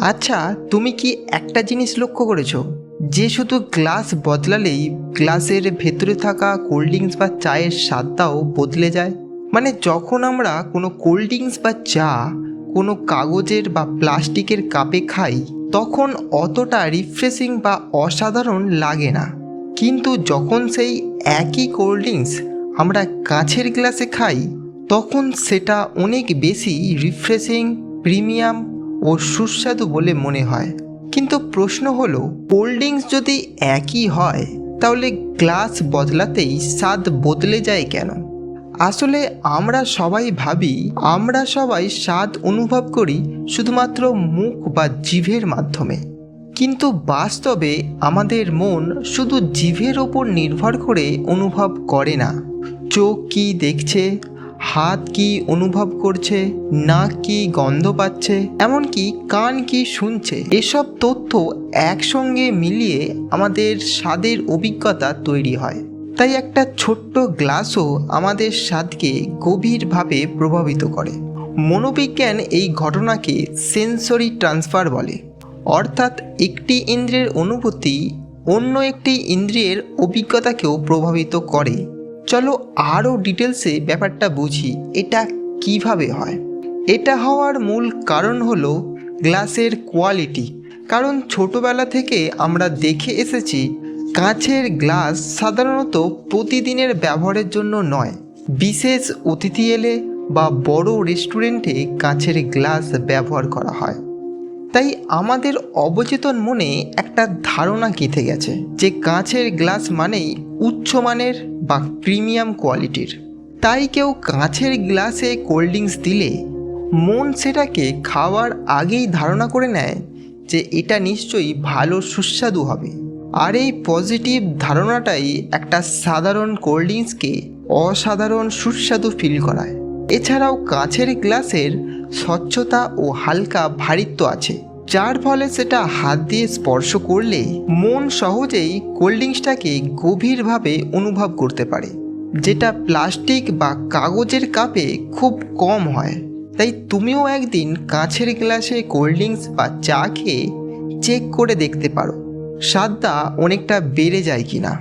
আচ্ছা, তুমি কি একটা জিনিস লক্ষ্য করেছো যে শুধু গ্লাস বদলালেই গ্লাসের ভেতরে থাকা কোল্ড ড্রিঙ্কস বা চায়ের স্বাদটাও বদলে যায়? মানে যখন আমরা কোনো কোল্ড ড্রিঙ্কস বা চা কোনো কাগজের বা প্লাস্টিকের কাপে খাই তখন অতটা রিফ্রেশিং বা অসাধারণ লাগে না, কিন্তু যখন সেই একই কোল্ড ড্রিঙ্কস আমরা কাঁচের গ্লাসে খাই তখন সেটা অনেক বেশি রিফ্রেশিং, প্রিমিয়াম ও সুস্বাদু বলে মনে হয়। কিন্তু প্রশ্ন হলো, কোল্ড ড্রিঙ্কস যদি একই হয় তাহলে গ্লাস বদলাতেই স্বাদ বদলে যায় কেন? আসলে আমরা সবাই ভাবি আমরা সবাই স্বাদ অনুভব করি শুধুমাত্র মুখ বা জিভের মাধ্যমে, কিন্তু বাস্তবে আমাদের মন শুধু জিভের ওপর নির্ভর করে অনুভব করে না। চোখ কি দেখছে, হাত কি অনুভব করছে, নাক কি গন্ধ পাচ্ছে, এমনকি কান কি শুনছে, এসব তথ্য একসঙ্গে মিলিয়ে আমাদের স্বাদের অভিজ্ঞতা তৈরি হয়। তাই একটা ছোট্ট গ্লাসও আমাদের স্বাদকে গভীরভাবে প্রভাবিত করে। মনোবিজ্ঞান এই ঘটনাকে সেন্সরি ট্রান্সফার বলে, অর্থাৎ একটি ইন্দ্রিয়ের অনুভূতি অন্য একটি ইন্দ্রিয়ের অভিজ্ঞতাকেও প্রভাবিত করে। চলো আরও ডিটেলসে ব্যাপারটা বুঝি এটা কিভাবে হয়। এটা হওয়ার মূল কারণ হলো গ্লাসের কোয়ালিটি। কারণ ছোটবেলা থেকে আমরা দেখে এসেছি কাঁচের গ্লাস সাধারণত প্রতিদিনের ব্যবহারের জন্য নয়, বিশেষ অতিথি এলে বা বড় রেস্টুরেন্টে কাঁচের গ্লাস ব্যবহার করা হয়। তাই আমাদের অবচেতন মনে একটা ধারণা গেঁথে গেছে যে কাঁচের গ্লাস মানেই উচ্চমানের বা প্রিমিয়াম কোয়ালিটির। তাই কেউ কাঁচের গ্লাসে কোল্ড ড্রিঙ্কস দিলে মন সেটাকে খাওয়ার আগেই ধারণা করে নেয় যে এটা নিশ্চয়ই ভালো সুস্বাদু হবে। আর এই পজিটিভ ধারণাটাই একটা সাধারণ কোল্ড ড্রিঙ্কসকে অসাধারণ সুস্বাদু ফিল করায়। এছাড়াও কাঁচের গ্লাসের স্বচ্ছতা ও হালকা ভারিত্ব আছে, যার ফলে সেটা হাত দিয়ে স্পর্শ করলে মন সহজেই কোল্ড ড্রিঙ্কসটাকে গভীরভাবে অনুভব করতে পারে, যেটা প্লাস্টিক বা কাগজের কাপে খুব কম হয়। তাই তুমিও একদিন কাঁচের গ্লাসে কোল্ড ড্রিঙ্কস বা চা খেয়ে চেক করে দেখতে পারো স্বাদটা অনেকটা বেড়ে যায় কিনা।